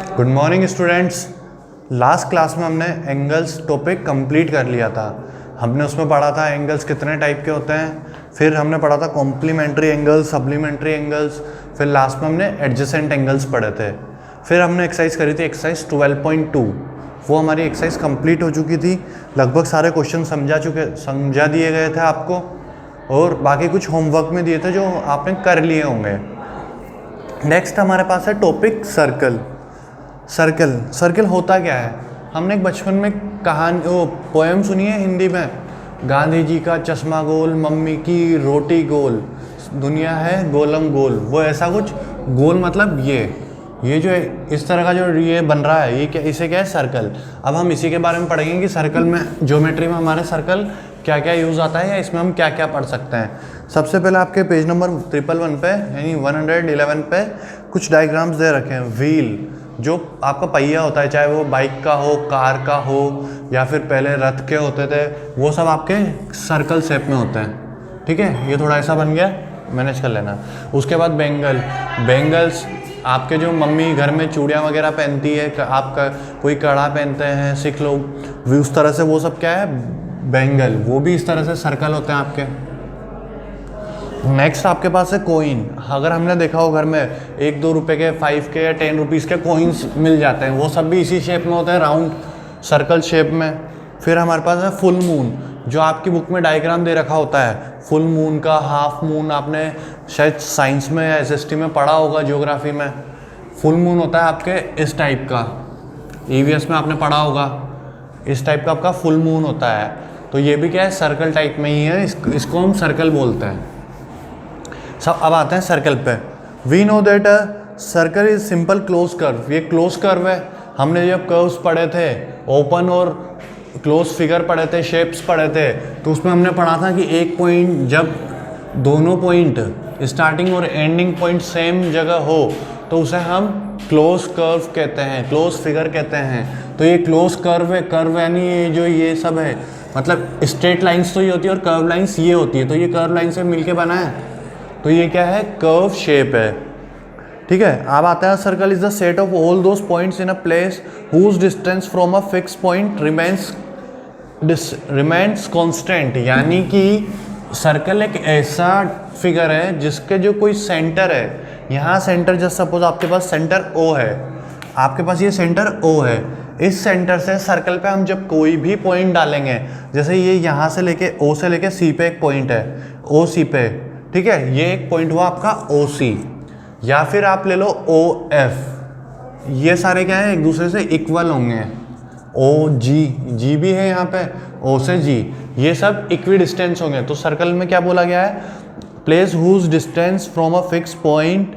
Good morning students. Last class में हमने angles topic complete कर लिया था। हमने उसमें पढ़ा था एंगल्स कितने टाइप के होते हैं, फिर हमने पढ़ा था कॉम्प्लीमेंट्री एंगल्स, सप्लीमेंट्री एंगल्स, फिर लास्ट में हमने एडजेसेंट एंगल्स पढ़े थे। फिर हमने एक्सरसाइज करी थी एक्सरसाइज 12.2। वो हमारी एक्सरसाइज कंप्लीट हो चुकी थी। लगभग सारे क्वेश्चन समझा दिए गए थे आपको, और बाकी कुछ होमवर्क में दिए थे जो आपने कर लिए होंगे। नेक्स्ट हमारे पास है टॉपिक सर्कल। सर्कल होता क्या है? हमने एक बचपन में कहानी पोएम सुनी है हिंदी में, गांधी जी का चश्मा गोल, मम्मी की रोटी गोल, दुनिया है गोलम गोल। वो ऐसा कुछ गोल मतलब ये जो इस तरह का जो ये बन रहा है, ये क्या, इसे क्या है? सर्कल। अब हम इसी के बारे में पढ़ेंगे कि सर्कल में ज्योमेट्री में हमारे सर्कल क्या क्या यूज़ आता है या इसमें हम क्या क्या पढ़ सकते हैं। सबसे पहले आपके पेज नंबर 111 पे यानी 111 पे कुछ डायग्राम्स दे रखे हैं। व्हील, जो आपका पहिया होता है, चाहे वो बाइक का हो, कार का हो, या फिर पहले रथ के होते थे, वो सब आपके सर्कल शेप में होते हैं। ठीक है, ये थोड़ा ऐसा बन गया, मैनेज कर लेना। उसके बाद बैंगल्स, आपके जो मम्मी घर में चूड़ियाँ वगैरह पहनती है, आपका कोई कड़ा पहनते हैं सिख लोग, उस तरह से वो सब क्या है? बैंगल। वो भी इस तरह से सर्कल होते हैं आपके। नेक्स्ट आपके पास है कोइन। अगर हमने देखा हो घर में 1-2 रुपए के, 5 के या 10 रुपीज़ के कोइंस मिल जाते हैं, वो सब भी इसी शेप में होते हैं, राउंड सर्कल शेप में। फिर हमारे पास है फुल मून, जो आपकी बुक में डायग्राम दे रखा होता है फुल मून का, हाफ मून। आपने शायद साइंस में या एसएसटी में पढ़ा होगा, ज्योग्राफी में। फुल मून होता है आपके इस टाइप का, ईवीएस में आपने पढ़ा होगा, इस टाइप का आपका फुल मून होता है। तो ये भी क्या है? सर्कल टाइप में ही है, इसको हम सर्कल बोलते हैं। सब अब आते हैं सर्कल पे। We know that circle is simple close curve. ये क्लोज कर्व है। हमने जब कर्व्स पढ़े थे, ओपन और क्लोज फिगर पढ़े थे, शेप्स पढ़े थे, तो उसमें हमने पढ़ा था कि एक पॉइंट, जब दोनों पॉइंट स्टार्टिंग और एंडिंग पॉइंट सेम जगह हो तो उसे हम क्लोज कर्व कहते हैं, क्लोज फिगर कहते हैं। तो ये क्लोज कर्व है। कर्व यानी ये जो ये सब है, मतलब स्ट्रेट लाइंस तो ये होती है और कर्व लाइंस ये होती है, तो ये कर्व लाइन से मिलके बना है, तो ये क्या है? कर्व शेप है। ठीक है, अब आता है circle is the set of all those points in a place whose distance from a fix point remains constant. यानी कि सर्कल एक ऐसा फिगर है जिसके जो कोई सेंटर है, यहाँ सेंटर, जस्ट सपोज आपके पास सेंटर ओ है, आपके पास ये सेंटर ओ है, इस सेंटर से सर्कल पे हम जब कोई भी पॉइंट डालेंगे, जैसे ये यहाँ से लेके ओ से लेके सी पे एक पॉइंट है, ओ सी पे, ठीक है, ये एक पॉइंट हुआ आपका ओ सी, या फिर आप ले लो ओ एफ। ये सारे क्या है? एक दूसरे से इक्वल होंगे। ओ जी भी है यहाँ पे, ओ से जी, ये सब इक्वी डिस्टेंस होंगे। तो सर्कल में क्या बोला गया है? Place whose distance from a fix point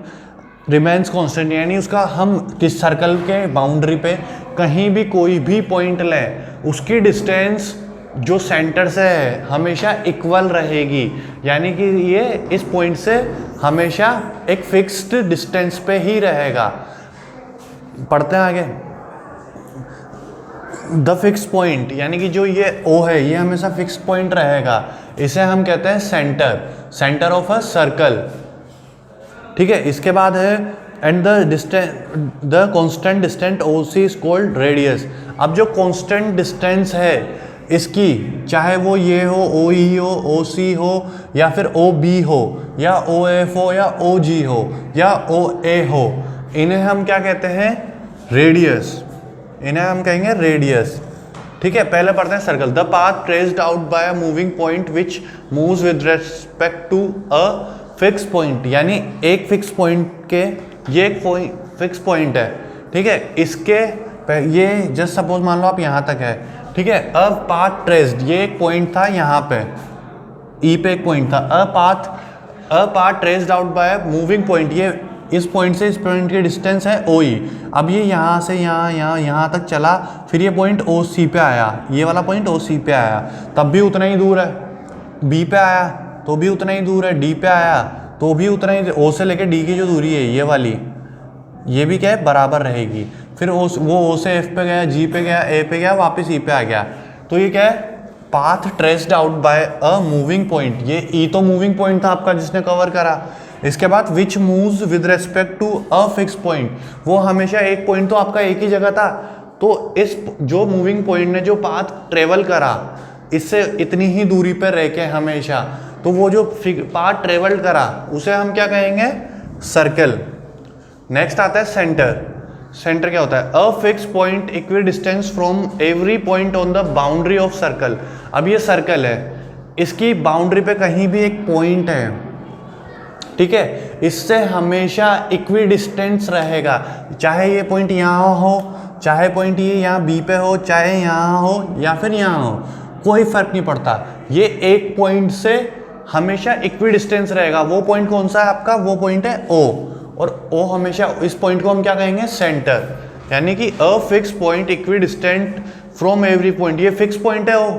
remains constant. यानी उसका हम किस सर्कल के बाउंड्री पे कहीं भी कोई भी पॉइंट लें, उसकी डिस्टेंस जो सेंटर से है हमेशा इक्वल रहेगी। यानी कि ये इस पॉइंट से हमेशा एक फिक्स्ड डिस्टेंस पे ही रहेगा। पढ़ते हैं आगे। द फिक्स पॉइंट, यानी कि जो ये ओ है, ये हमेशा फिक्स पॉइंट रहेगा। इसे हम कहते हैं सेंटर ऑफ अ सर्कल। ठीक है, इसके बाद है and the constant distance O C is called radius. अब जो कांस्टेंट डिस्टेंस है इसकी, चाहे वो ये हो, ओ ई हो, ओ सी हो, या फिर ओ बी हो, या ओ एफ हो, या ओ जी हो, या ओ ए हो, इन्हें हम क्या कहते हैं? रेडियस। इन्हें हम कहेंगे रेडियस। ठीक है, पहले पढ़ते हैं circle. The path traced out by a moving point which moves with respect to a fix point. यानी एक फिक्स पॉइंट के, ये एक फिक्स पॉइंट है, ठीक है, इसके ये जस्ट सपोज मान लो आप यहाँ तक है, ठीक है। अब पाथ ट्रेस्ड, ये एक पॉइंट था यहाँ पे, ई पे एक पॉइंट था। A path traced out by moving point, ये इस पॉइंट से इस पॉइंट की डिस्टेंस है ओ ई। अब ये यहाँ से यहाँ तक चला, फिर ये पॉइंट ओ सी पे आया, ये वाला पॉइंट ओ सी पे आया, तब भी उतना ही दूर है। बी पे आया तो भी उतना ही दूर है, डी पे आया तो भी उतना ही, ओ से लेके डी की जो दूरी है ये वाली, ये भी क्या है? बराबर रहेगी। फिर वो ओ से एफ पे गया, जी पे गया, ए पे गया, वापस ई पे आ गया। तो ये क्या है? Path traced out by a moving point. ये ई तो मूविंग पॉइंट था आपका जिसने कवर करा, इसके बाद which moves with respect to a fix point, वो हमेशा एक पॉइंट तो आपका एक ही जगह था, तो इस जो मूविंग पॉइंट ने जो पाथ ट्रेवल करा इससे इतनी ही दूरी पर रह के हमेशा, तो वो जो पाथ ट्रेवल करा उसे हम क्या कहेंगे, सर्कल। नेक्स्ट आता है सेंटर। सेंटर क्या होता है, अ fix point equi distance from every point on the boundary of circle. अब ये सर्कल है, इसकी बाउंड्री पे कहीं भी एक पॉइंट है, ठीक है, इससे हमेशा इक्वी डिस्टेंस रहेगा, चाहे ये पॉइंट यहाँ हो, चाहे पॉइंट ये यहाँ बी पे हो, चाहे यहाँ हो या फिर यहाँ हो, कोई फर्क नहीं पड़ता, ये एक पॉइंट से हमेशा इक्वी डिस्टेंस रहेगा। वो पॉइंट कौन सा है आपका, वो पॉइंट है ओ, और ओ हमेशा, इस पॉइंट को हम क्या कहेंगे, सेंटर। यानी कि a fix point equidistant from every point, ये फिक्स पॉइंट है O,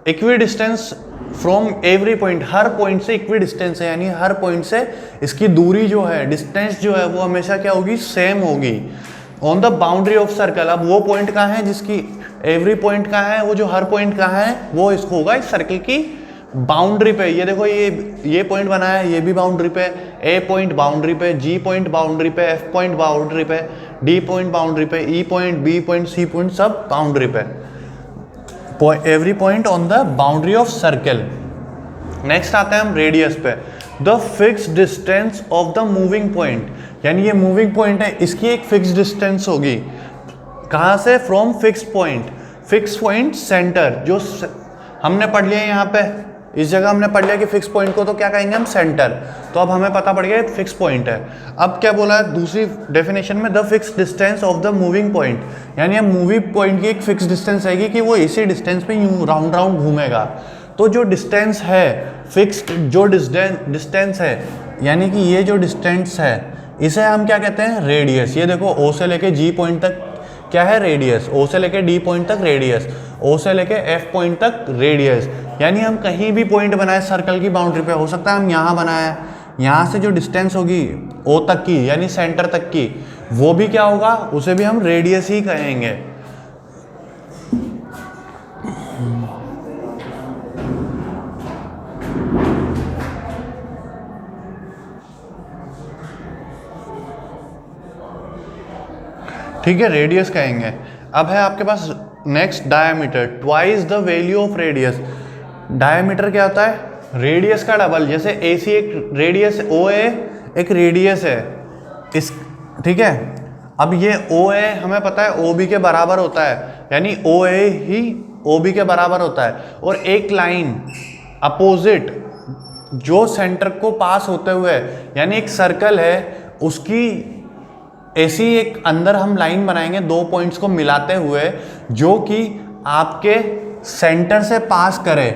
equidistance from every point, हर पॉइंट से इक्वी डिस्टेंस है, यानी हर पॉइंट से इसकी दूरी जो है, डिस्टेंस जो है वो हमेशा क्या होगी, सेम होगी। On the boundary of circle, अब वो पॉइंट कहाँ है जिसकी एवरी पॉइंट कहाँ है, वो जो हर पॉइंट कहाँ है वो इसको होगा इस सर्कल की बाउंड्री पे। ये देखो ये पॉइंट बना है, ये भी बाउंड्री पे, ए पॉइंट बाउंड्री पे, जी पॉइंट बाउंड्री पे, एफ पॉइंट बाउंड्री पे, डी पॉइंट बाउंड्री पे, E point, B point, C point सब बाउंड्री पे, every point on the boundary of circle. Next आता है हम रेडियस पे, the fix distance of the moving point, यानी ये मूविंग पॉइंट है, इसकी एक फिक्स डिस्टेंस होगी, कहाँ से, from fix point, fix point centre, जो हमने पढ़ लिया यहाँ पे, इस जगह हमने पढ़ लिया कि फिक्स पॉइंट को तो क्या कहेंगे हम, सेंटर, तो अब हमें पता पड़ गया फिक्स पॉइंट है। अब क्या बोला है दूसरी डेफिनेशन में, the fix distance of the moving point, यानी हम मूविंग पॉइंट की एक फिक्स डिस्टेंस रहेगी कि वो इसी डिस्टेंस पे यूं राउंड राउंड घूमेगा। तो जो डिस्टेंस है फिक्स्ड, जो डिस्टेंस है, यानी कि ये जो डिस्टेंस है इसे हम क्या कहते हैं, रेडियस। ये देखो ओ से लेके जी पॉइंट तक क्या है, रेडियस, ओ से लेके डी पॉइंट तक रेडियस, ओ से लेके एफ पॉइंट तक रेडियस, यानी हम कहीं भी पॉइंट बनाए सर्कल की बाउंड्री पे, हो सकता है हम यहाँ बनाए, यहाँ से जो डिस्टेंस होगी ओ तक की यानी सेंटर तक की, वो भी क्या होगा, उसे भी हम रेडियस ही कहेंगे। ठीक है, रेडियस कहेंगे। अब है आपके पास next diameter, twice the value of radius. Diameter क्या होता है, रेडियस का डबल, जैसे AC एक रेडियस, OA एक रेडियस है इस, ठीक है। अब ये OA हमें पता है OB के बराबर होता है, यानी OA ही OB के बराबर होता है, और एक लाइन अपोजिट जो सेंटर को पास होते हुए, यानी एक सर्कल है उसकी ऐसी एक अंदर हम लाइन बनाएंगे दो पॉइंट्स को मिलाते हुए, जो कि आपके सेंटर से पास करे,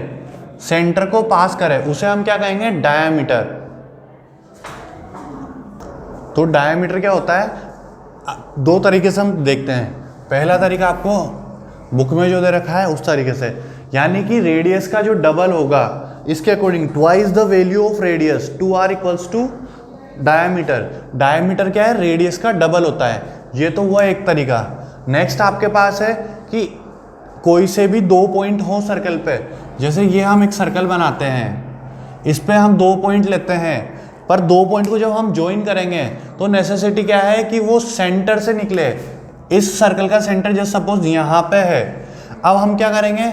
सेंटर को पास करे, उसे हम क्या कहेंगे, डायामीटर। तो डायामीटर क्या होता है, दो तरीके से हम देखते हैं। पहला तरीका आपको बुक में जो दे रखा है उस तरीके से, यानी कि रेडियस का जो डबल होगा इसके according, twice the value of radius, 2r equals to diameter. Diameter क्या है, रेडियस का डबल होता है। ये तो हुआ एक तरीका। नेक्स्ट आपके पास है कि कोई से भी दो पॉइंट हो सर्कल पे, जैसे ये हम एक सर्कल बनाते हैं, इस पे हम दो पॉइंट लेते हैं, पर दो पॉइंट को जब हम ज्वाइन करेंगे तो नेसेसिटी क्या है कि वो सेंटर से निकले। इस सर्कल का सेंटर जैसे सपोज यहाँ पे है, अब हम क्या करेंगे,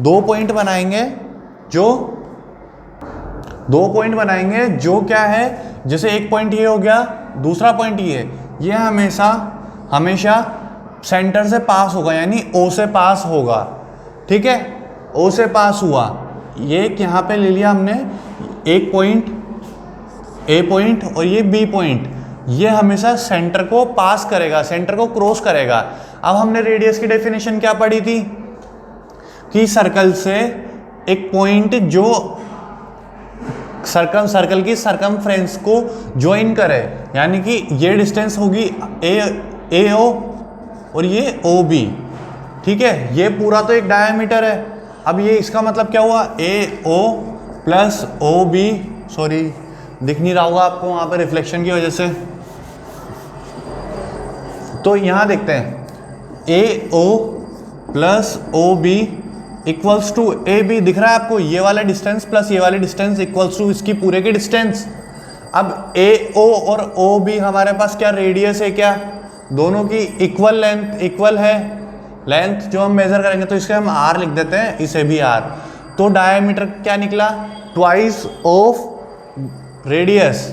दो पॉइंट बनाएंगे जो क्या है, जैसे एक पॉइंट ये हो गया, दूसरा पॉइंट ये हमेशा सेंटर से पास होगा, यानी O से पास होगा, ठीक है। O से पास हुआ, ये यहाँ पे ले लिया हमने एक पॉइंट A पॉइंट और ये B पॉइंट, ये हमेशा सेंटर को पास करेगा, सेंटर को क्रॉस करेगा। अब हमने रेडियस की डेफिनेशन क्या पढ़ी थी कि सर्कल से एक पॉइंट जो सर्कल की सरकमफ्रेंस को ज्वाइन करे, यानी कि ये डिस्टेंस होगी AO और ये OB, ठीक है। ये पूरा तो एक डायमीटर है। अब ये इसका मतलब क्या हुआ, AO प्लस OB, सॉरी दिख नहीं रहा होगा आपको वहाँ पर रिफ्लेक्शन की वजह से, तो यहाँ देखते हैं AO plus OB equals to AB, दिख रहा है आपको, ये वाला डिस्टेंस प्लस ये वाले डिस्टेंस इक्वल्स टू इसकी पूरे की डिस्टेंस। अब ए ओ और ओ बी हमारे पास क्या रेडियस है, क्या दोनों की इक्वल लेंथ, इक्वल है लेंथ जो हम मेजर करेंगे, तो इसके हम आर लिख देते हैं, इसे भी आर। तो डायमीटर क्या निकला, ट्वाइस ऑफ रेडियस।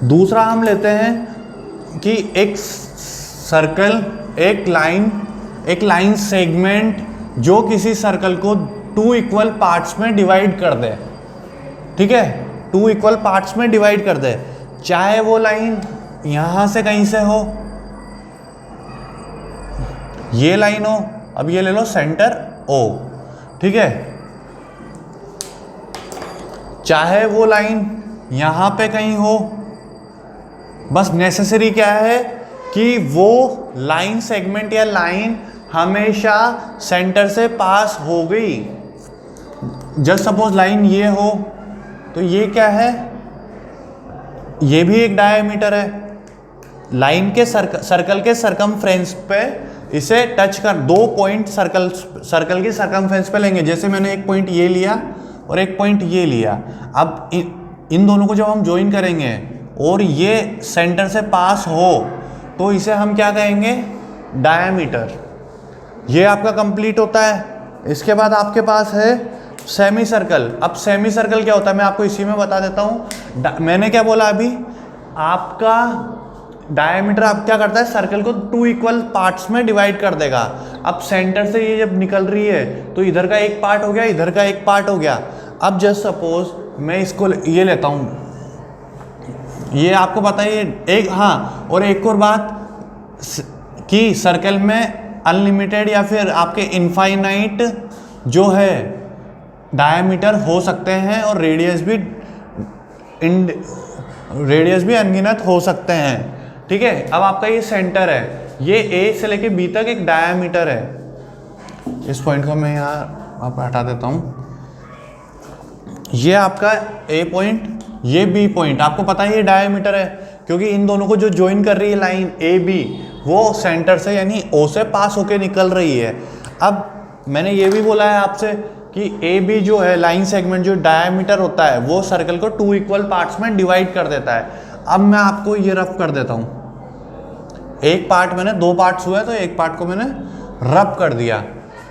दूसरा हम लेते हैं कि एक सर्कल, एक लाइन सेगमेंट जो किसी सर्कल को 2 इक्वल पार्ट्स में डिवाइड कर दे, ठीक है, 2 इक्वल पार्ट्स में डिवाइड कर दे, चाहे वो लाइन यहां से कहीं से हो, ये लाइन हो, अब ये ले लो सेंटर O, ठीक है, चाहे वो लाइन यहां पे कहीं हो, बस नेसेसरी क्या है कि वो लाइन सेगमेंट या लाइन हमेशा सेंटर से पास हो गई। जस्ट सपोज लाइन ये हो, तो ये क्या है, ये भी एक डायमीटर है। लाइन के सर्कल के सरकमफ्रेंस पे इसे टच कर, 2 पॉइंट सर्कल की सरकमफ्रेंस पे लेंगे। जैसे मैंने एक पॉइंट ये लिया और एक पॉइंट ये लिया, अब इन दोनों को जब हम ज्वाइन करेंगे और ये सेंटर से पास हो, तो इसे हम क्या कहेंगे, डायमीटर। ये आपका कंप्लीट होता है। इसके बाद आपके पास है सेमी सर्कल। अब सेमी सर्कल क्या होता है मैं आपको इसी में बता देता हूँ। मैंने क्या बोला अभी, आपका डायमीटर आप क्या करता है, सर्कल को 2 इक्वल पार्ट्स में डिवाइड कर देगा। अब सेंटर से ये जब निकल रही है तो इधर का एक पार्ट हो गया, इधर का एक पार्ट हो गया। अब जस्ट सपोज मैं इसको ये लेता हूँ, ये आपको पता है एक, हाँ, और एक और बात कि सर्कल में अनलिमिटेड या फिर आपके इनफाइनाइट जो है डायमीटर हो सकते हैं और रेडियस भी अनगिनत हो सकते हैं, ठीक है। अब आपका ये सेंटर है, ये ए से लेके बी तक एक डायमीटर है। इस पॉइंट को मैं यहाँ आप हटा देता हूँ। ये आपका ए पॉइंट, ये बी पॉइंट, आपको पता है ये डायमीटर है क्योंकि इन दोनों को जो ज्वाइन कर रही है लाइन ए बी, वो सेंटर से यानी ओ से पास होके निकल रही है। अब मैंने ये भी बोला है आपसे कि ए बी जो है लाइन सेगमेंट, जो डायमीटर होता है वो सर्कल को 2 इक्वल पार्ट्स में डिवाइड कर देता है। अब मैं आपको ये रफ कर देता हूँ। एक पार्ट मैंने, 2 पार्ट्स हुए तो एक पार्ट को मैंने रफ कर दिया।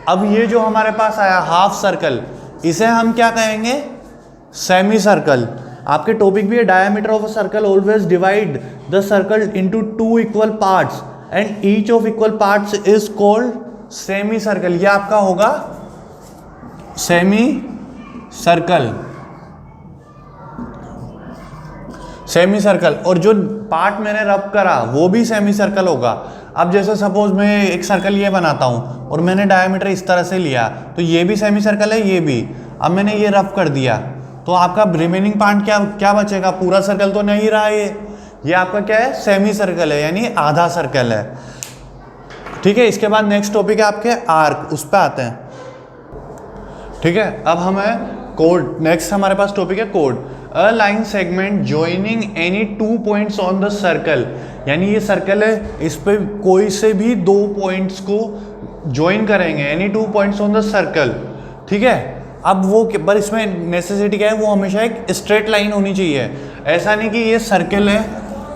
अब ये जो हमारे पास आया हाफ सर्कल, इसे हम क्या कहेंगे, सेमी सर्कल। आपके टॉपिक भी है, diameter of a circle always divide the circle into 2 equal parts and each of equal parts is called semi circle. ये आपका होगा सेमी सर्कल, सेमी सर्कल। और जो पार्ट मैंने रब करा वो भी सेमी सर्कल होगा। अब जैसे सपोज मैं एक सर्कल ये बनाता हूँ और मैंने डायमीटर इस तरह से लिया, तो ये भी सेमी सर्कल है, ये भी। अब मैंने ये रब कर दिया तो आपका रिमेनिंग पार्ट क्या बचेगा, पूरा सर्कल तो नहीं रहा ये आपका क्या है, सेमी सर्कल है, यानी आधा सर्कल है, ठीक है। इसके बाद नेक्स्ट टॉपिक है आपके आर्क, उस पर आते हैं, ठीक है। अब हमें कोड, नेक्स्ट हमारे पास टॉपिक है code. A line segment joining any 2 points on the circle, यानी ये सर्कल है, इस पे कोई से भी 2 पॉइंट्स को ज्वाइन करेंगे, any 2 points on the circle, ठीक है। अब वो पर इसमें नेसेसिटी क्या है, वो हमेशा एक स्ट्रेट लाइन होनी चाहिए। ऐसा नहीं कि ये सर्कल है,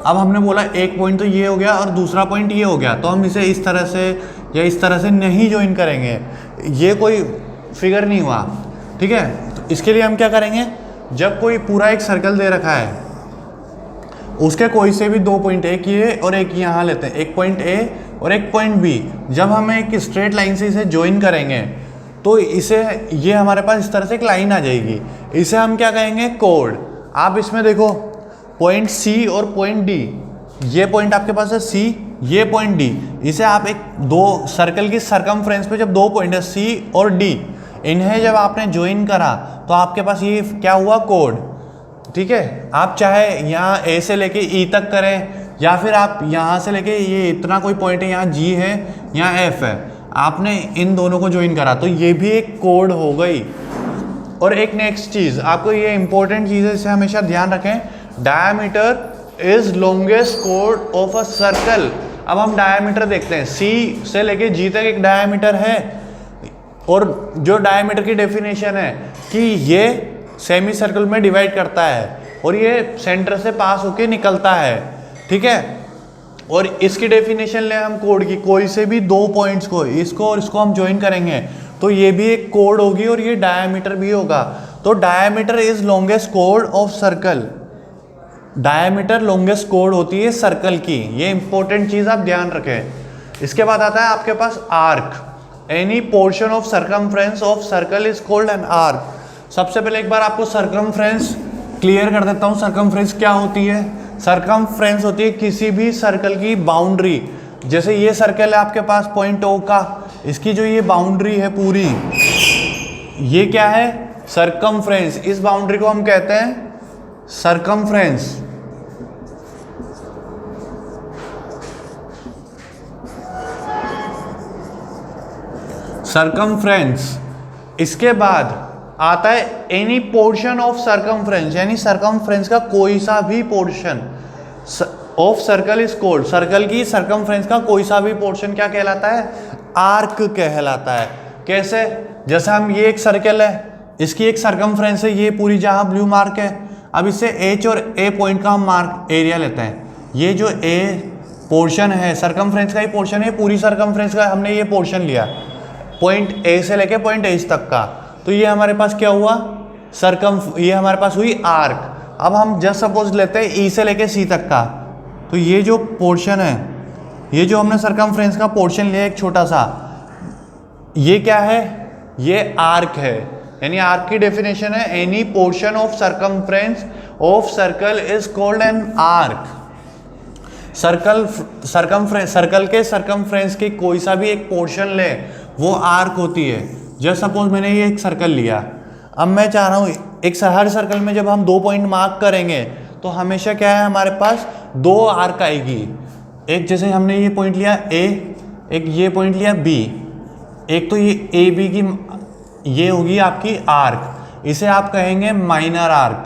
अब हमने बोला एक पॉइंट तो ये हो गया और दूसरा पॉइंट ये हो गया, तो हम इसे इस तरह से या इस तरह से नहीं ज्वाइन करेंगे, ये कोई फिगर नहीं हुआ, ठीक है। तो इसके लिए हम क्या करेंगे, जब कोई पूरा एक सर्कल दे रखा है, उसके कोई से भी 2 पॉइंट, एक ये और एक यहाँ लेते हैं, एक पॉइंट ए और एक पॉइंट बी, जब हम एक स्ट्रेट लाइन से इसे ज्वाइन करेंगे तो इसे, ये हमारे पास इस तरह से एक लाइन आ जाएगी, इसे हम क्या कहेंगे, कोड। आप इसमें देखो पॉइंट सी और पॉइंट डी, ये पॉइंट आपके पास है सी, ये पॉइंट डी, इसे आप एक 2 सर्कल की सरकमफ्रेंस पे जब 2 पॉइंट है सी और डी, इन्हें जब आपने ज्वाइन करा तो आपके पास ये क्या हुआ, कोड, ठीक है। आप चाहे यहाँ ए से लेके ई तक करें या फिर आप यहाँ से लेके ये इतना कोई पॉइंट है, यहाँ जी है, यहाँ एफ है, आपने इन दोनों को ज्वाइन करा तो ये भी एक कोड हो गई। और एक नेक्स्ट चीज़, आपको ये इंपॉर्टेंट चीज़ है, इसे हमेशा ध्यान रखें, डायमीटर इज लॉन्गेस्ट कोड ऑफ अ सर्कल। अब हम डायमीटर देखते हैं, सी से लेके जी तक एक डायमीटर है, और जो डायमीटर की डेफिनेशन है कि ये सेमी सर्कल में डिवाइड करता है और ये सेंटर से पास होके निकलता है, ठीक है। और इसकी डेफिनेशन ले हम कोड की, कोई से भी दो पॉइंट्स को, इसको और इसको हम ज्वाइन करेंगे तो ये भी एक कोड होगी और ये डायमीटर भी होगा। तो डायमीटर इज लॉन्गेस्ट कोड of circle, diameter longest code होती है सर्कल की, ये इंपॉर्टेंट चीज आप ध्यान रखें। इसके बाद आता है आपके पास arc, any portion of circumference of circle is called an arc. सबसे पहले एक बार आपको सर्कमफ्रेंस क्लियर कर देता हूँ। सर्कमफ्रेंस क्या होती है? सर्कमफ्रेंस होती है किसी भी सर्कल की बाउंड्री। जैसे ये सर्कल है आपके पास पॉइंट ओ का, इसकी जो ये बाउंड्री है पूरी, ये क्या है? सर्कमफ्रेंस। इस बाउंड्री को हम कहते हैं सर्कमफ्रेंस। सर्कमफ्रेंस। इसके बाद आता है एनी पोर्शन ऑफ सर्कमफ्रेंस, यानी सर्कमफ्रेंस का कोई सा भी portion of circle is called, circle की सर्कमफ्रेंस का कोई सा भी पोर्शन क्या कहलाता है? आर्क कहलाता है। कैसे? जैसे हम, ये एक सर्कल है, इसकी एक सर्कमफ्रेंस है, ये पूरी जहां ब्लू मार्क है। अब इससे एच और ए पॉइंट का हम मार्क एरिया लेते हैं। ये जो ए पोर्शन है सर्कमफ्रेंस का ही पोर्शन है, पूरी सर्कमफ्रेंस का हमने ये पोर्शन लिया, पॉइंट ए से लेके पॉइंट एच तक का। तो ये हमारे पास क्या हुआ? ये हमारे पास हुई आर्क। अब हम जस्ट सपोज लेते हैं ई से लेके सी तक का, तो ये जो पोर्शन है, ये जो हमने सर्कमफ्रेंस का पोर्शन लिया एक छोटा सा, ये क्या है? ये आर्क है। यानी आर्क की डेफिनेशन है any portion of circumference of circle is called an arc. Circle के सर्कमफ्रेंस की कोई सा भी एक पोर्शन ले, वो आर्क होती है। जस्ट सपोज मैंने ये एक सर्कल लिया, अब मैं चाह रहा हूँ एक हर सर्कल में जब हम 2 पॉइंट मार्क करेंगे तो हमेशा क्या है हमारे पास? 2 आर्क आएगी। एक जैसे हमने ये पॉइंट लिया ए, एक ये पॉइंट लिया बी, एक तो ये ए बी की ये होगी आपकी आर्क, इसे आप कहेंगे माइनर आर्क।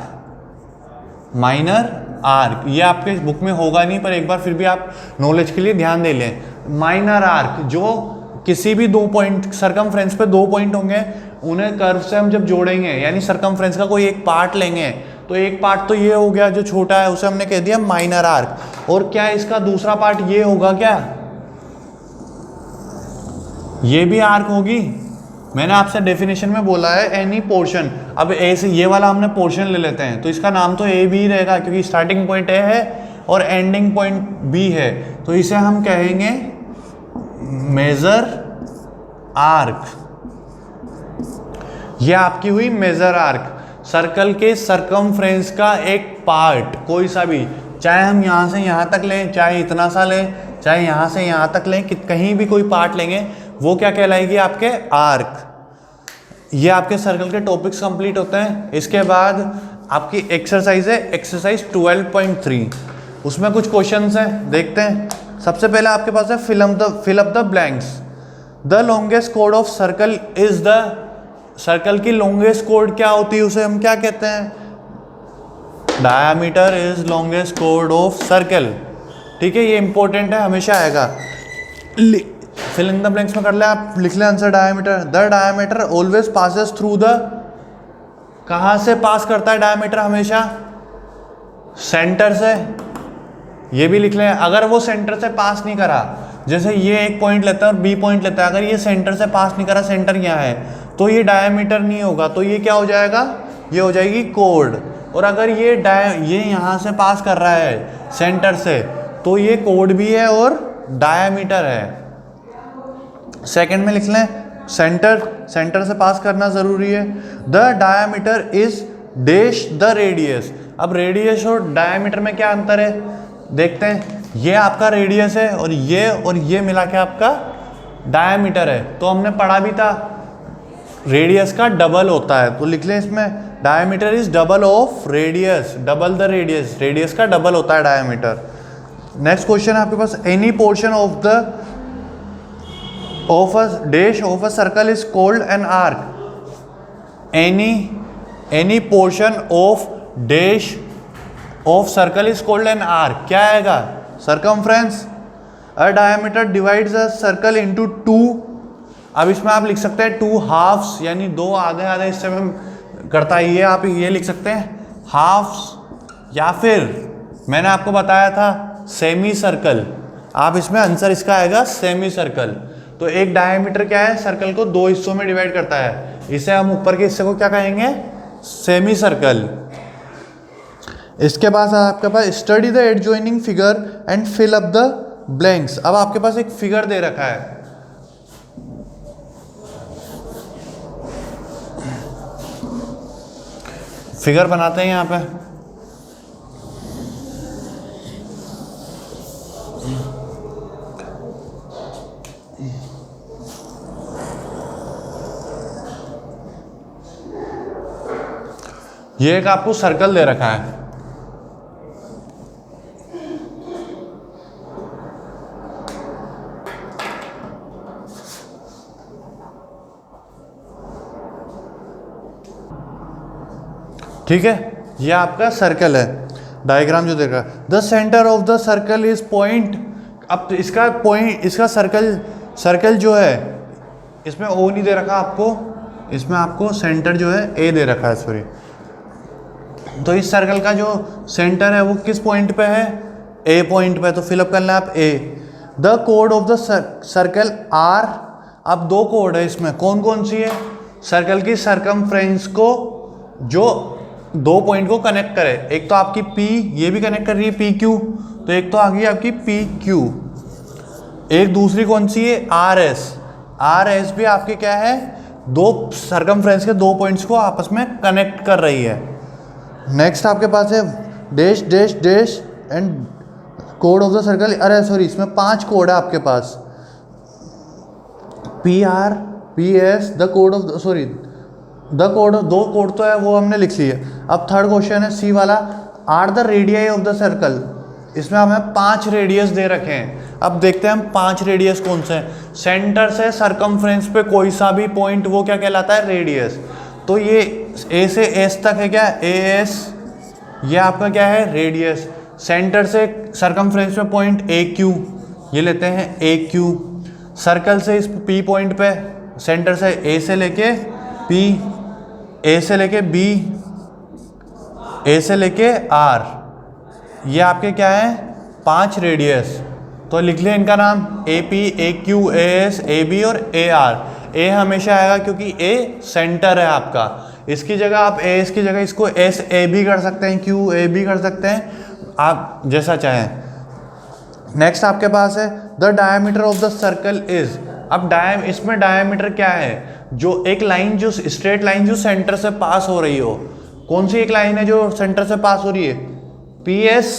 माइनर आर्क ये आपके बुक में होगा नहीं, पर एक बार फिर भी आप नॉलेज के लिए ध्यान दे लें। माइनर आर्क जो किसी भी 2 पॉइंट, सर्कमफ्रेंस पे 2 पॉइंट होंगे, उन्हें कर्व से हम जब जोड़ेंगे, यानी सर्कमफ्रेंस का कोई एक पार्ट लेंगे, तो एक पार्ट तो ये हो गया जो छोटा है, उसे हमने कह दिया माइनर आर्क। और क्या इसका दूसरा पार्ट ये होगा? क्या ये भी आर्क होगी? मैंने आपसे डेफिनेशन में बोला है एनी पोर्शन। अब ए से ये वाला हमने पोर्शन ले लेते हैं, तो इसका नाम तो ए भी रहेगा क्योंकि स्टार्टिंग पॉइंट ए है और एंडिंग पॉइंट बी है, तो इसे हम कहेंगे मेजर आर्क। ये आपकी हुई मेजर आर्क। सर्कल के सर्कमफ्रेंस का एक पार्ट कोई सा भी, चाहे हम यहाँ से यहाँ तक लें, चाहे इतना सा लें, चाहे यहाँ से यहाँ तक लें, कहीं भी कोई पार्ट लेंगे, वो क्या कहलाएगी? आपके आर्क। ये आपके सर्कल के टॉपिक्स कंप्लीट होते हैं। इसके बाद आपकी एक्सरसाइज है, एक्सरसाइज 12.3। उसमें कुछ क्वेश्चंस हैं, देखते हैं। सबसे पहले आपके पास है fill up the blanks. The longest कोड of circle is the, circle की लॉन्गेस्ट कोड क्या होती है? उसे हम क्या कहते हैं? डायामीटर इज लॉन्गेस्ट कोड ऑफ सर्कल। ठीक है, ये इंपॉर्टेंट है, हमेशा आएगा। फिल इन द ब्लैंक्स में कर ले, आप लिख ले answer diameter. The diameter always passes through the, कहाँ से पास करता है डायामीटर? हमेशा सेंटर से। ये भी लिख लें, अगर वो सेंटर से पास नहीं करा, जैसे ये एक पॉइंट लेता है और बी पॉइंट लेता है, अगर ये सेंटर से पास नहीं करा, सेंटर यहाँ है, तो ये डायमीटर नहीं होगा, तो ये क्या हो जाएगा? ये हो जाएगी कोड। और अगर ये यहाँ से पास कर रहा है सेंटर से, तो ये कोड भी है और डायमीटर है। सेकंड में लिख लें, सेंटर से पास करना जरूरी है। The diameter is dash the radius. अब रेडियस और डायमीटर में क्या अंतर है देखते हैं। ये आपका रेडियस है और ये मिला के आपका डायमीटर है। तो हमने पढ़ा भी था रेडियस का डबल होता है, तो लिख लें इसमें diameter is double of radius, double the radius, radius का डबल होता है डायमीटर। नेक्स्ट क्वेश्चन है आपके पास, any portion of a dash of a circle is called an arc. Any portion of dash of circle is called an arc. क्या आएगा? Circumference. A diameter divides a circle into 2। अब इसमें आप लिख सकते हैं 2 हाफ्स, यानी 2 आधे आधे हिस्से में करता है। ये आप ये लिख सकते हैं हाफ्स या फिर मैंने आपको बताया था सेमी सर्कल, आप इसमें आंसर इसका आएगा सेमी सर्कल। तो एक डायमीटर क्या है, सर्कल को दो हिस्सों में डिवाइड करता है, इसे हम ऊपर के हिस्से को क्या कहेंगे, सेमी सर्कल। इसके बाद आपके पास study the adjoining figure and fill up the blanks. अब आपके पास एक फिगर दे रखा है, फिगर बनाते हैं यहां पे। ये एक आपको सर्कल दे रखा है, ठीक है, ये आपका सर्कल है, डायग्राम जो देख रहा है। The centre of the circle is point. अब इसका पॉइंट, इसका सर्कल जो है इसमें ओ नहीं दे रखा आपको, इसमें आपको सेंटर जो है ए दे रखा है, सॉरी। तो इस सर्कल का जो सेंटर है वो किस पॉइंट पे है, ए पॉइंट पे। तो फिलअप करना है आप ए। द कोड ऑफ द सर्कल आर। अब दो कोड है इसमें, कौन कौन सी है, सर्कल की सरकमफ्रेंस को जो दो पॉइंट को कनेक्ट करे। एक तो आपकी P, ये भी कनेक्ट कर रही है PQ, तो एक तो आ गई आपकी PQ। एक दूसरी कौन सी है, RS। RS भी आपके क्या है, दो सरकमफ्रेंस के दो पॉइंट्स को आपस में कनेक्ट कर रही है। नेक्स्ट आपके पास है dash dash dash and code of the circle. अरे सॉरी, इसमें 5 कोड है आपके पास, PR, PS, द कोड ऑफ सॉरी द कोड, दो कोड तो है वो हमने लिख लिया। अब थर्ड क्वेश्चन है सी वाला, are the radii of the circle. इसमें हमें 5 रेडियस दे रखे हैं। अब देखते हैं हम 5 रेडियस कौन से हैं। सेंटर से सरकमफ्रेंस पे कोई सा भी पॉइंट वो क्या कहलाता है, रेडियस। तो ये ए से एस तक है क्या, AS, ये आपका क्या है, रेडियस। सेंटर से सरकमफ्रेंस पे पॉइंट AQ, ये लेते हैं AQ। सर्कल से इस P पॉइंट पे सेंटर से A से लेके P, A से लेके B, A से लेके R, ये आपके क्या है, 5 रेडियस। तो लिख लें इनका नाम AP, AQ, AS, AB और AR। A हमेशा आएगा क्योंकि A सेंटर है आपका। इसकी जगह आप AS की जगह इसको SA भी कर सकते हैं, QA भी कर सकते हैं, आप जैसा चाहें। नेक्स्ट आपके पास है the diameter of the circle is. अब इसमें डायमीटर क्या है, जो एक लाइन, जो स्ट्रेट लाइन जो सेंटर से पास हो रही हो। कौन सी एक लाइन है जो सेंटर से पास हो रही है, PS।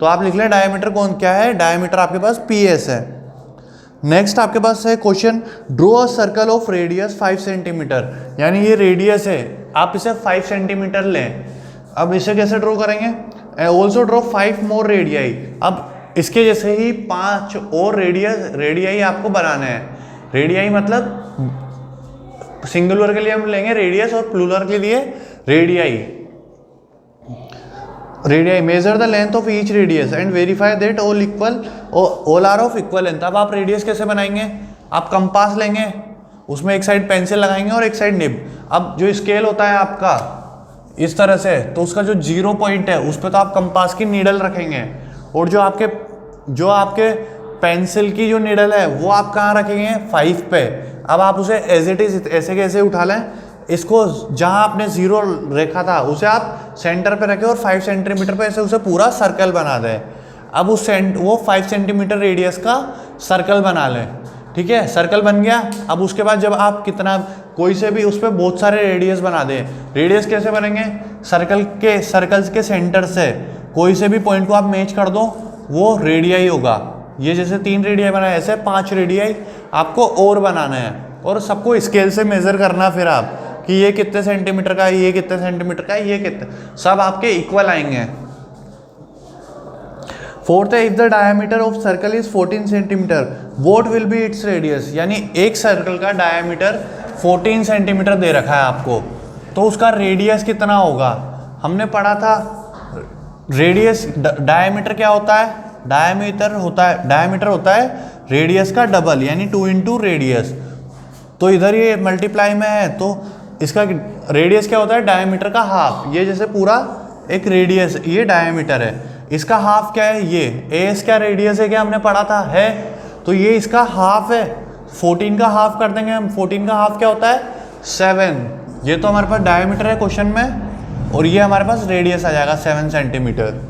तो आप लिख लें डायमीटर कौन क्या है, डायमीटर आपके पास PS है। नेक्स्ट आपके पास है question, draw a circle of radius 5 centimetre. यानी ये रेडियस है, आप इसे 5 सेंटीमीटर लें। अब इसे कैसे ड्रॉ करेंगे, ऑल्सो ड्रॉ 5 मोर रेडियाई। अब इसके जैसे ही 5 और रेडियाई आपको बनाना है। रेडियाई मतलब सिंगुलर के लिए हम लेंगे रेडियस और प्लूरल के लिए radii. Radii measure the length of each radius and verify that all are of equal length. अब आप रेडियस कैसे बनाएंगे, आप कंपास लेंगे, उसमें एक साइड पेंसिल लगाएंगे और एक साइड निब। अब जो स्केल होता है आपका इस तरह से, तो उसका जो 0 पॉइंट है उस पर तो आप कंपास की नीडल रखेंगे, और जो आपके पेंसिल की जो नीडल है वो आप कहाँ रखेंगे, 5 पे। अब आप उसे एज इट इज ऐसे कैसे उठा लें, इसको जहाँ आपने 0 रेखा था उसे आप सेंटर पे रखें और 5 सेंटीमीटर पे ऐसे उसे पूरा सर्कल बना दें। अब वो 5 सेंटीमीटर रेडियस का सर्कल बना लें, ठीक है, सर्कल बन गया। अब उसके बाद जब आप कोई से भी उस पर बहुत सारे रेडियस बना दें। रेडियस कैसे बनेंगे, सर्कल्स के सेंटर से कोई से भी पॉइंट को आप मैच कर दो, वो रेडियाई होगा। ये जैसे 3 रेडियाई बनाए, ऐसे 5 रेडियाई आपको और बनाना है, और सबको स्केल से मेजर करना फिर आप कि ये कितने सेंटीमीटर का है, ये कितने सेंटीमीटर का है, ये कितने, सब आपके इक्वल आएंगे। फोर्थ है, if the diameter of circle is 14 centimetre what will be its radius. यानी एक सर्कल का डायमीटर 14 सेंटीमीटर दे रखा है आपको, तो उसका रेडियस कितना होगा। हमने पढ़ा था रेडियस, डायमीटर क्या होता है, डायमीटर होता है रेडियस का डबल, यानी 2 इंटू रेडियस। तो इधर ये मल्टीप्लाई में है, तो इसका रेडियस क्या होता है, डायमीटर का हाफ। ये जैसे पूरा एक रेडियस, ये डायमीटर है, इसका हाफ क्या है, ये एस क्या रेडियस है, क्या हमने पढ़ा था है, तो ये इसका हाफ है, 14 का हाफ कर देंगे हम, 14 का हाफ क्या होता है 7, ये तो हमारे पास डायमीटर है क्वेश्चन में, और ये हमारे पास रेडियस आ जाएगा 7 सेंटीमीटर।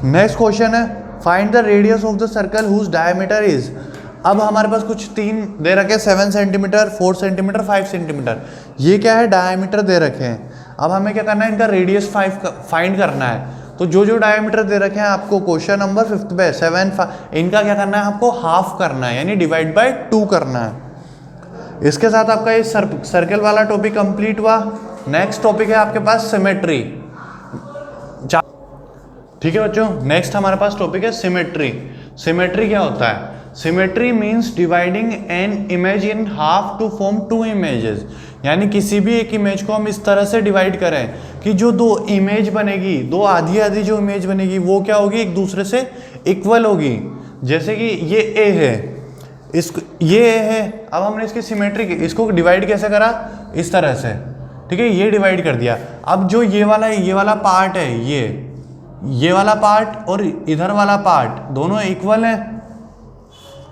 नेक्स्ट क्वेश्चन है find the radius of the circle whose diameter is. अब हमारे पास कुछ तीन दे रखे हैं, 7 सेंटीमीटर, 4 सेंटीमीटर, 5 सेंटीमीटर, ये क्या है डायमीटर दे रखे हैं। अब हमें क्या करना है, इनका रेडियस 5 फाइंड करना है। तो जो जो डायमीटर दे रखे हैं आपको क्वेश्चन नंबर 5 पे 7, इनका क्या करना है, आपको हाफ करना है, यानी डिवाइड बाय 2 करना है। इसके साथ आपका ये सर्कल वाला टॉपिक कंप्लीट हुआ। नेक्स्ट टॉपिक है आपके पास सिमेट्री। ठीक है बच्चों, नेक्स्ट हमारे पास टॉपिक है सिमेट्री। सिमेट्री क्या होता है, symmetry means dividing an image in half to form 2 images, यानी किसी भी एक इमेज को हम इस तरह से डिवाइड करें कि जो 2 इमेज बनेगी, 2 आधी आधी जो इमेज बनेगी वो क्या होगी, एक दूसरे से इक्वल होगी। जैसे कि ये ए है, इसको ये ए है, अब हमने इसकी सिमेट्री की, इसको डिवाइड कैसे करा, इस तरह से, ठीक है, ये डिवाइड कर दिया। अब जो ये वाला पार्ट है, ये वाला पार्ट और इधर वाला पार्ट दोनों इक्वल है।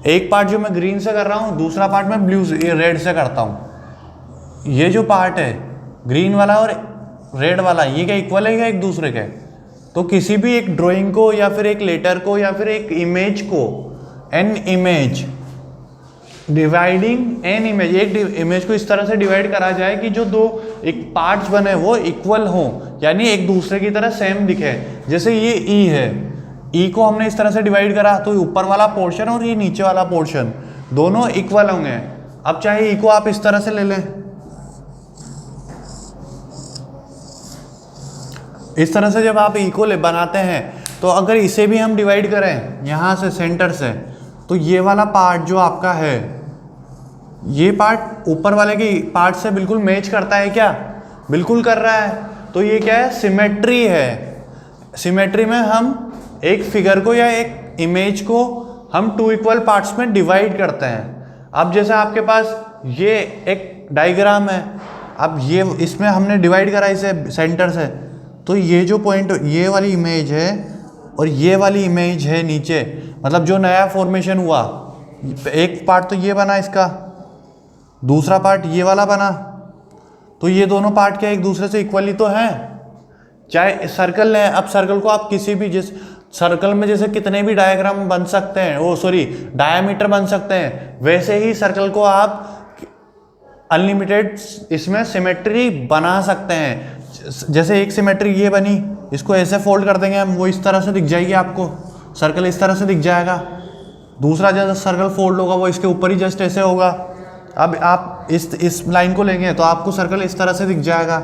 एक पार्ट जो मैं ग्रीन से कर रहा हूँ, दूसरा पार्ट मैं ब्लू से, ये रेड से करता हूँ। ये जो पार्ट है ग्रीन वाला और रेड वाला, ये क्या इक्वल है क्या एक दूसरे के। तो किसी भी एक ड्राइंग को या फिर एक लेटर को या फिर एक इमेज को, an image dividing an image, एक इमेज को इस तरह से डिवाइड करा जाए कि जो 2 एक पार्ट्स बने वो इक्वल हो, यानी एक दूसरे की तरह सेम दिखे। जैसे ये ई है, ई को हमने इस तरह से डिवाइड करा तो ऊपर वाला पोर्शन और ये नीचे वाला पोर्शन दोनों इक्वल होंगे। अब चाहे ई को आप इस तरह से ले लें, इस तरह से जब आप ई को बनाते हैं तो अगर इसे भी हम डिवाइड करें यहाँ से सेंटर से, तो ये वाला पार्ट जो आपका है, ये पार्ट ऊपर वाले की पार्ट से बिल्कुल मैच करता है क्या, बिल्कुल कर रहा है। तो ये क्या है, सिमेट्री है। सिमेट्री में हम एक फिगर को या एक इमेज को हम 2 इक्वल पार्ट्स में डिवाइड करते हैं। अब जैसे आपके पास ये एक डायग्राम है, अब ये इसमें हमने डिवाइड करा इसे सेंटर से, तो ये जो पॉइंट, ये वाली इमेज है और ये वाली इमेज है नीचे, मतलब जो नया फॉर्मेशन हुआ, एक पार्ट तो ये बना इसका, दूसरा पार्ट ये वाला बना, तो ये दोनों पार्ट क्या एक दूसरे से इक्वली तो हैं। चाहे सर्कल लें, अब सर्कल को आप किसी भी, जिस सर्कल में जैसे कितने भी डायग्राम बन सकते हैं, डायमीटर बन सकते हैं, वैसे ही सर्कल को आप अनलिमिटेड इसमें सिमेट्री बना सकते हैं। जैसे एक सिमेट्री ये बनी, इसको ऐसे फोल्ड कर देंगे हम, वो इस तरह से दिख जाएगी आपको, सर्कल इस तरह से दिख जाएगा। दूसरा जैसे सर्कल फोल्ड होगा वो इसके ऊपर ही जस्ट ऐसे होगा। अब आप इस लाइन को लेंगे तो आपको सर्कल इस तरह से दिख जाएगा।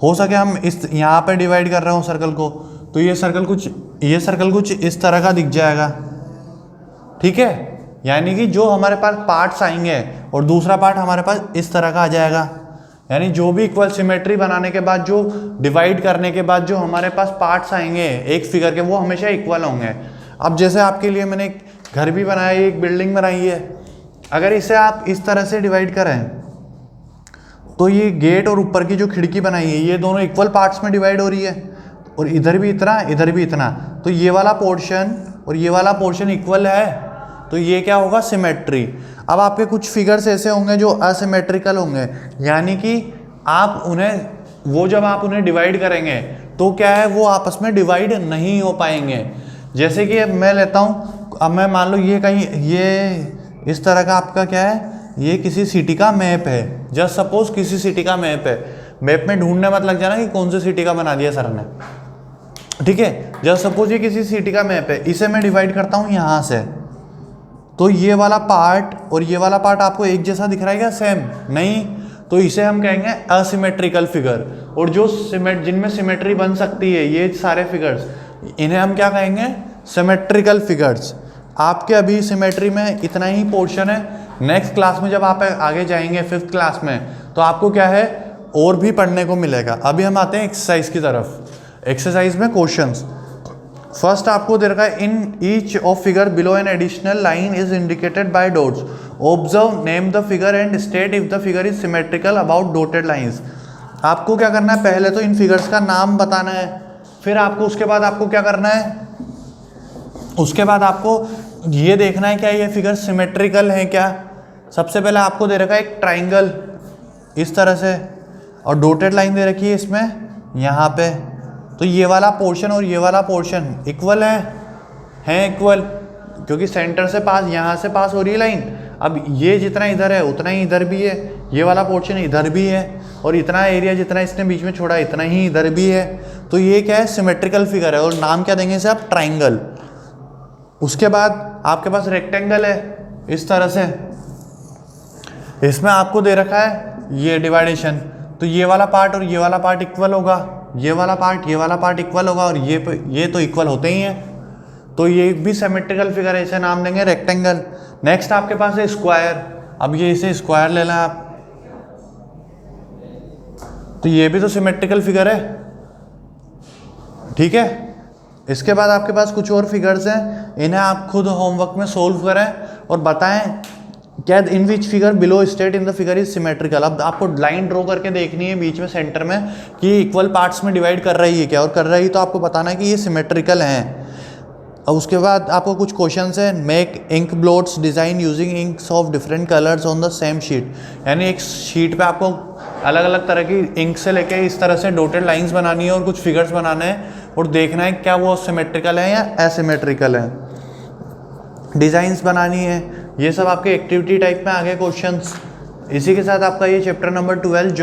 हो सके हम इस यहाँ पे डिवाइड कर रहे हो सर्कल को, तो ये सर्कल कुछ इस तरह का दिख जाएगा, ठीक है। यानी कि जो हमारे पास पार्ट्स आएंगे और दूसरा पार्ट हमारे पास इस तरह का आ जाएगा, यानी जो भी इक्वल सिमेट्री बनाने के बाद, जो डिवाइड करने के बाद जो हमारे पास पार्ट्स आएंगे एक फिगर के, वो हमेशा इक्वल होंगे। अब जैसे आपके लिए मैंने एक घर भी बनाया है, एक बिल्डिंग बनाई है, अगर इसे आप इस तरह से डिवाइड करें तो ये गेट और ऊपर की जो खिड़की बनाई है, ये दोनों इक्वल पार्ट्स में डिवाइड हो रही है, और इधर भी इतना, इधर भी इतना, तो ये वाला पोर्शन और ये वाला पोर्शन इक्वल है, तो ये क्या होगा, सिमेट्री। अब आपके कुछ फिगर्स ऐसे होंगे जो असिमेट्रिकल होंगे, यानी कि आप उन्हें, वो जब आप उन्हें डिवाइड करेंगे तो क्या है, वो आपस में डिवाइड नहीं हो पाएंगे। जैसे कि अब मैं लेता हूँ, अब मैं मान लो ये कहीं, ये इस तरह का आपका क्या है, ये किसी सिटी का मैप है, जस्ट सपोज किसी सिटी का मैप है। मैप में ढूंढने मत लग जाना कि कौन सी सिटी का बना दिया सर ने, ठीक है। जस्ट सपोज ये किसी सिटी का मैप है, इसे मैं डिवाइड करता हूँ यहाँ से, तो ये वाला पार्ट और ये वाला पार्ट आपको एक जैसा दिख रहा है क्या, सेम नहीं, तो इसे हम कहेंगे असिमेट्रिकल फिगर। और जो जिनमें सिमेट्री बन सकती है, ये सारे फिगर्स, इन्हें हम क्या कहेंगे, सिमेट्रिकल फिगर्स। आपके अभी सिमेट्री में इतना ही पोर्शन है। नेक्स्ट क्लास में जब आप आगे जाएंगे 5th क्लास में, तो आपको क्या है और भी पढ़ने को मिलेगा। अभी हम आते हैं एक्सरसाइज की तरफ। एक्सरसाइज में क्वेश्चंस, फर्स्ट आपको दे रखा है, in each of figure below an additional line is indicated by dots, observe, name the figure and state if the figure is symmetrical about dotted lines. आपको क्या करना है, पहले तो इन फिगर्स का नाम बताना है, फिर आपको उसके बाद आपको क्या करना है, उसके बाद आपको ये देखना है क्या ये फिगर सिमेट्रिकल है क्या। सबसे पहले आपको दे रखा है एक ट्राइंगल इस तरह से और डॉटेड लाइन दे रखी है इसमें यहाँ पे। तो ये वाला पोर्शन और ये वाला पोर्शन इक्वल है इक्वल, क्योंकि सेंटर से पास यहाँ से पास हो रही है लाइन। अब ये जितना इधर है उतना ही इधर भी है, ये वाला पोर्शन इधर भी है और इतना एरिया जितना इसने बीच में छोड़ा इतना ही इधर भी है। तो ये क्या है, सिमेट्रिकल फिगर है और नाम क्या देंगे इसे आप, ट्राइंगल। उसके बाद आपके पास रेक्टेंगल है इस तरह से, इसमें आपको दे रखा है ये डिवाइडेशन। तो ये वाला पार्ट और ये वाला पार्ट इक्वल होगा, ये वाला पार्ट इक्वल होगा और ये तो इक्वल होते ही हैं। तो ये भी सिमेट्रिकल फिगर है, इसे नाम देंगे रेक्टेंगल। नेक्स्ट आपके पास है स्क्वायर। अब ये इसे स्क्वायर ले लें आप, तो ये भी तो सिमेट्रिकल फिगर है, ठीक है। इसके बाद आपके पास कुछ और फिगर्स हैं, इन्हें आप खुद होमवर्क में सोल्व करें और बताएं क्या in which figure below state in the figure is symmetrical. अब आपको लाइन ड्रॉ करके देखनी है बीच में सेंटर में कि इक्वल पार्ट्स में डिवाइड कर रही है क्या, और कर रही तो आपको बताना है कि ये सिमेट्रिकल हैं। और उसके बाद आपको कुछ क्वेश्चंस हैं। Make ink blots design using inks of different colours on the same sheet. यानी एक शीट पे आपको अलग अलग तरह की इंक से लेके इस तरह से डॉटेड लाइंस बनानी है और कुछ फिगर्स बनाने हैं और देखना है क्या वो सिमेट्रिकल है या एसिमेट्रिकल है। डिज़ाइंस बनानी है, ये सब आपके एक्टिविटी टाइप में आ गए क्वेश्चंस। इसी के साथ आपका ये चैप्टर नंबर 12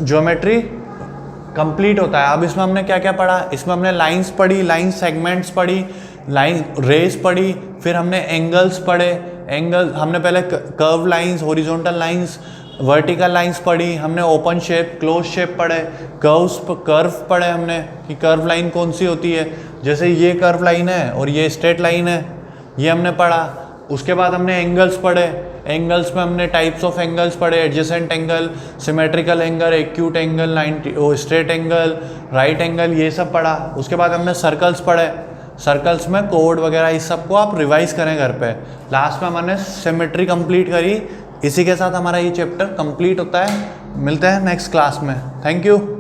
ज्योमेट्री कंप्लीट होता है। अब इसमें हमने क्या क्या पढ़ा, इसमें हमने लाइंस पढ़ी, लाइन सेगमेंट्स पढ़ी, लाइन रेस पढ़ी, फिर हमने एंगल्स पढ़े। एंगल हमने पहले curve lines, horizontal lines, vertical lines पढ़ी, हमने ओपन शेप, क्लोज शेप पढ़े, कर्व पढ़े हमने कि कर्व लाइन कौन सी होती है। जैसे ये कर्व लाइन है और ये स्ट्रेट लाइन है, ये हमने पढ़ा। उसके बाद हमने एंगल्स पढ़े, एंगल्स में हमने टाइप्स ऑफ एंगल्स पढ़े, adjacent angle, symmetrical angle, acute angle, 90 straight angle, right angle, ये सब पढ़ा। उसके बाद हमने सर्कल्स पढ़े, सर्कल्स में कोड वगैरह इस सब को आप रिवाइज करें घर पे। लास्ट में हमने सिमेट्री कंप्लीट करी। इसी के साथ हमारा ये चैप्टर कंप्लीट होता है। मिलते हैं नेक्स्ट क्लास में। Thank you.